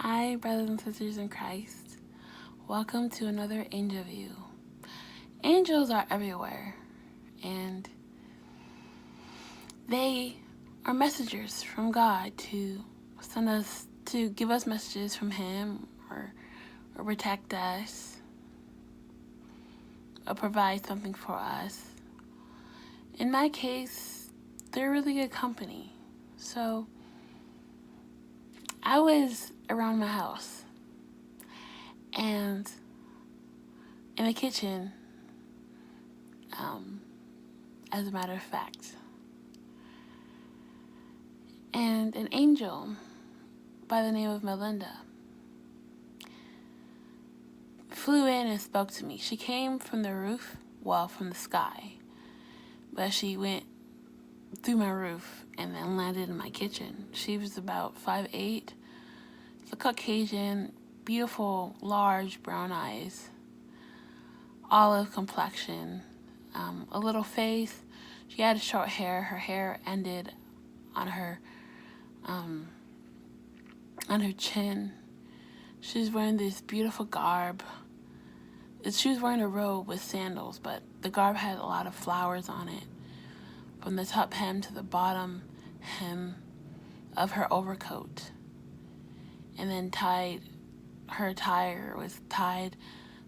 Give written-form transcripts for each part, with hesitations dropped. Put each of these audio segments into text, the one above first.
Hi, brothers and sisters in Christ. Welcome to another Angel View. Angels are everywhere, and they are messengers from God to give us messages from Him, or protect us, or provide something for us. In my case, they're really good company. So, I was around my house, and in the kitchen, as a matter of fact. And an angel by the name of Melinda flew in and spoke to me. She came from the roof, from the sky, but she went through my roof and then landed in my kitchen. She was about 5'8", a Caucasian, beautiful, large brown eyes, olive complexion, a little face. She had short hair. Her hair ended on her chin. She was wearing this beautiful garb. She was wearing a robe with sandals, but the garb had a lot of flowers on it, from the top hem to the bottom hem of her overcoat. And then her attire was tied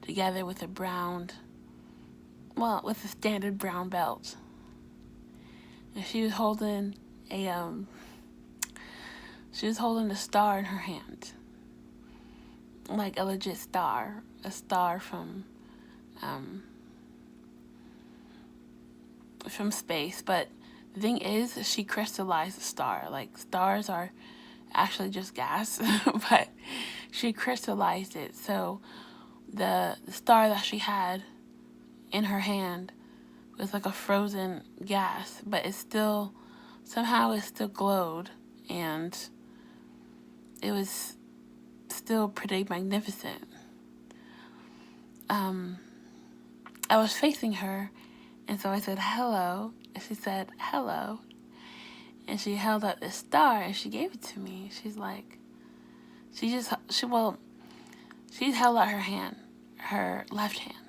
together with with a standard brown belt. And she was holding a star in her hand, like a legit star, a star from space. But the thing is, she crystallized the star. Like, stars are actually just gas, but she crystallized it. So the star that she had in her hand was like a frozen gas, but it still glowed, and it was still pretty magnificent. I was facing her, and so I said hello, and she said hello, and she held up this star and she gave it to me. She's like, she held out her left hand,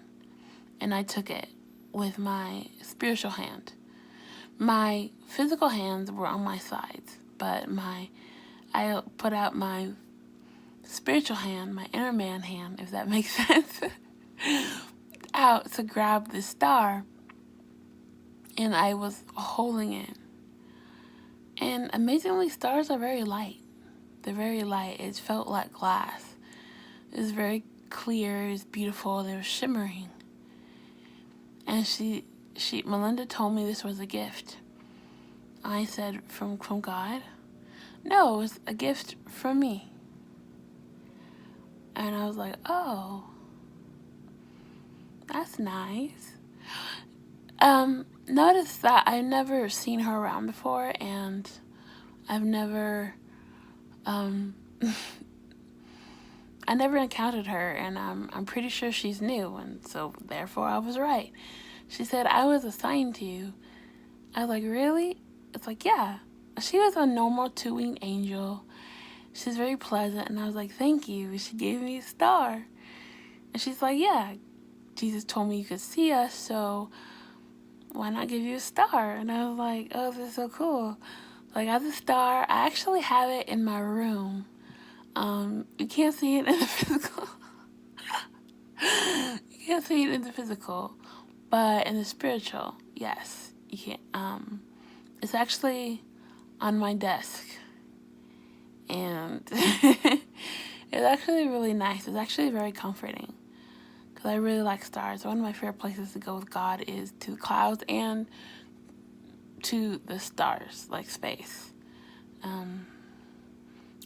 and I took it with my spiritual hand. My physical hands were on my sides, but I put out my spiritual hand, my inner man hand, if that makes sense, out to grab the star, and I was holding it. And amazingly, stars are very light. They're very light. It felt like glass. It was very clear. It was beautiful. They were shimmering. And Melinda told me this was a gift. I said, from God? No, it was a gift from me. And I was like, oh, that's nice. Notice that I've never seen her around before, and I've never, I never encountered her, and I'm pretty sure she's new, and so therefore I was right. She said, I was assigned to you. I was like, really? It's like, yeah. She was a normal 2-winged angel. She's very pleasant, and I was like, thank you. She gave me a star. And she's like, yeah, Jesus told me you could see us, so why not give you a star? And I was like, oh, this is so cool. Like, I have a star. I actually have it in my room. You can't see it in the physical. You can't see it in the physical, but in the spiritual, yes, you can. It's actually on my desk, and it's actually really nice. It's actually very comforting, because I really like stars. One of my favorite places to go with God is to the clouds and to the stars, like space.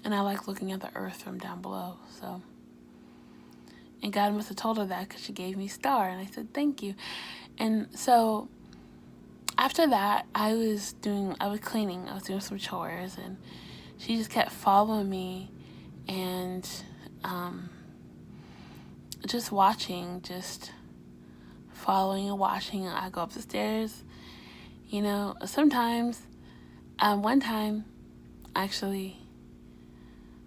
And I like looking at the earth from down below, so. And God must have told her that, because she gave me a star, and I said, thank you. And so after that, I was cleaning, I was doing some chores, and she just kept following me, and just watching, just following and watching. I go up the stairs, sometimes, one time, actually,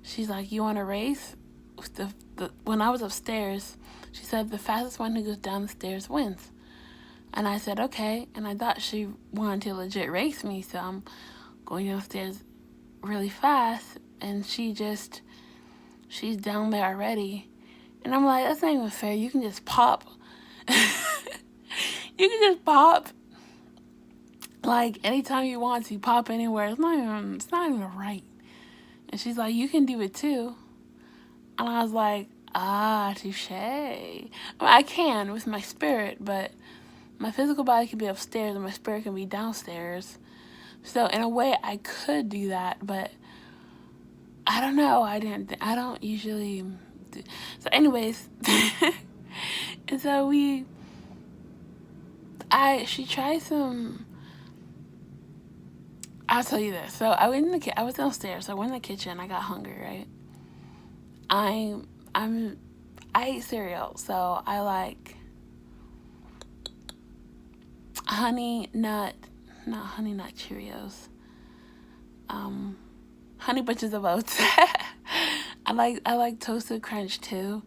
she's like, you want to race? When I was upstairs, she said the fastest one who goes down the stairs wins. And I said, okay. And I thought she wanted to legit race me, so I'm going downstairs really fast. And she's down there already. And I'm like, that's not even fair. You can just pop. You can just pop. Like, anytime you want to, pop anywhere. It's not even right. And she's like, you can do it too. And I was like, touche. I can with my spirit, but my physical body can be upstairs and my spirit can be downstairs. So in a way, I could do that, but I don't know. I don't usually do. So anyways, and so she tried some. I'll tell you this. So I was downstairs. So I went in the kitchen. I got hungry, right? I ate cereal, so I like not honey nut Cheerios. Honey bunches of oats. I like toasted crunch too,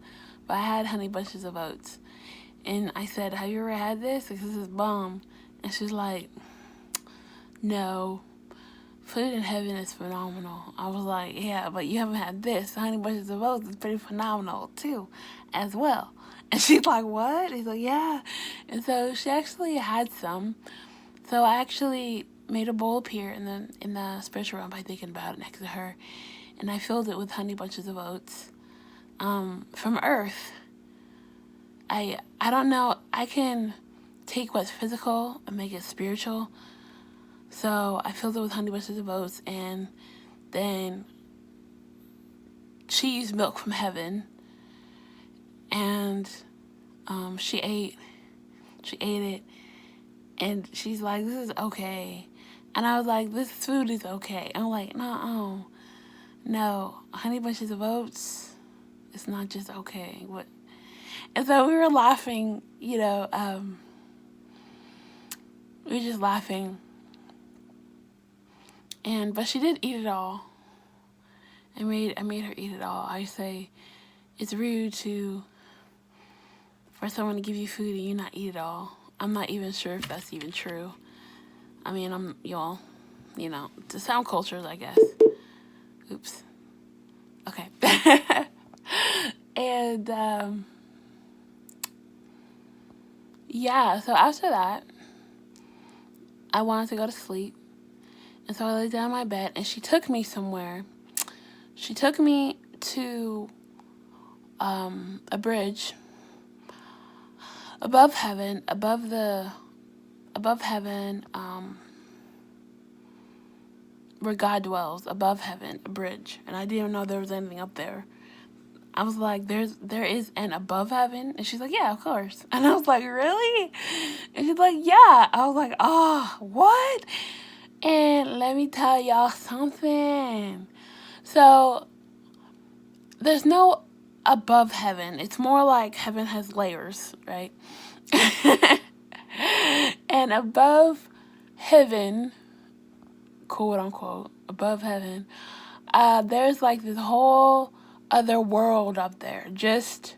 but I had honey bunches of oats. And I said, have you ever had this? Because this is bomb. And she's like, no. Food in heaven is phenomenal. I was like, yeah, but you haven't had this. Honey bunches of oats is pretty phenomenal too, as well. And she's like, what? He's like, yeah. And so she actually had some. So I actually made a bowl appear in the spiritual realm by thinking about it next to her. And I filled it with honey bunches of oats from earth. I don't know. I can take what's physical and make it spiritual. So I filled it with honey bunches of oats, and then she used milk from heaven, and she ate it, and she's like, this is okay. And I was like, this food is okay. And I'm like, no, honey bunches of oats, it's not just okay. What? And so we were laughing, we were just laughing. But she did eat it all. I made her eat it all. I say it's rude for someone to give you food and you not eat it all. I'm not even sure if that's even true. I mean, to some cultures, I guess. Oops. Okay. And so after that, I wanted to go to sleep. And so I lay down in my bed, and she took me somewhere. She took me to a bridge above heaven, where God dwells, above heaven, a bridge. And I didn't even know there was anything up there. I was like, there is an above heaven? And she's like, yeah, of course. And I was like, really? And she's like, yeah. I was like, oh, what? And let me tell y'all something. So, there's no above heaven. It's more like heaven has layers, right? And above heaven, quote unquote, above heaven, there's like this whole other world up there. If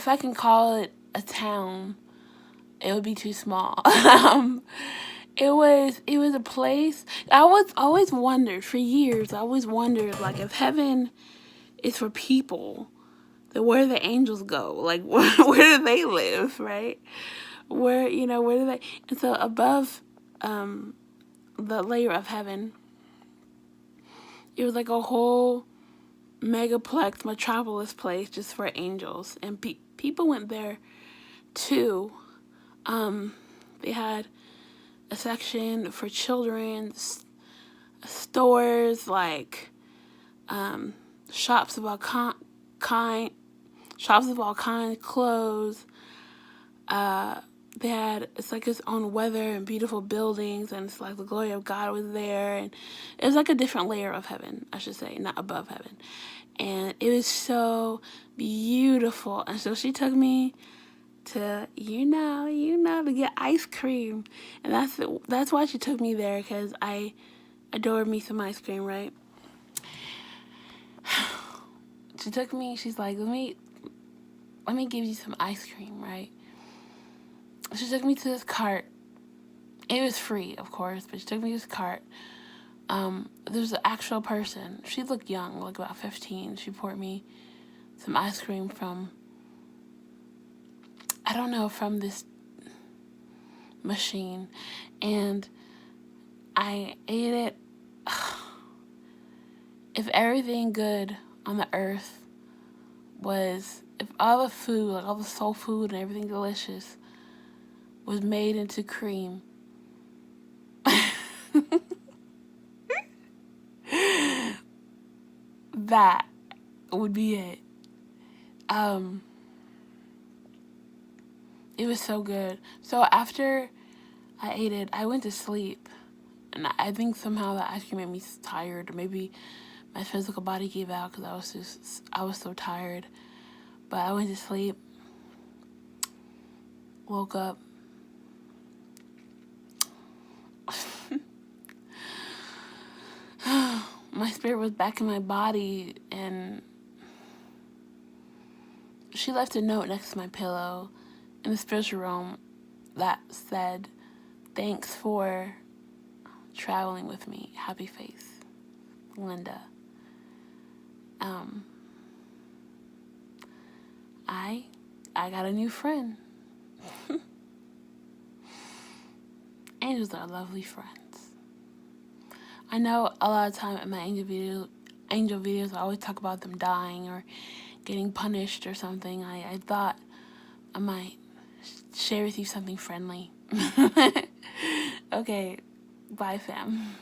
I can call it a town, it would be too small. It was a place. I always wondered for years. I always wondered, like, if heaven is for people, then where do the angels go? Like, where do they live, right? Where do they? And so above the layer of heaven, it was like a whole megaplex, metropolis place just for angels, and people went there too. They had a section for children, stores, like shops of all kinds, clothes. It's like its own weather and beautiful buildings, and it's like the glory of God was there, and it was like a different layer of heaven, I should say, not above heaven. And it was so beautiful. And so she took me to, to get ice cream. And that's why she took me there, because I adored me some ice cream, right? she took me, she's like, let me give you some ice cream, right? She took me to this cart. It was free, of course, but she took me to this cart. There was an actual person. She looked young, like about 15. She poured me some ice cream from, I don't know, from this machine. And I ate it. If everything good on the earth was, if all the food, like all the soul food and everything delicious was made into cream, that would be it. It was so good. So after I ate it, I went to sleep. And I think somehow that ice cream made me tired. Or maybe my physical body gave out because I was so tired. But I went to sleep. Woke up. My spirit was back in my body, and she left a note next to my pillow in the spiritual realm that said, "Thanks for traveling with me. Happy face, Melinda." I got a new friend. Angels are lovely friends. I know a lot of time in my angel videos, I always talk about them dying or getting punished or something. I thought I might share with you something friendly. Okay, bye fam.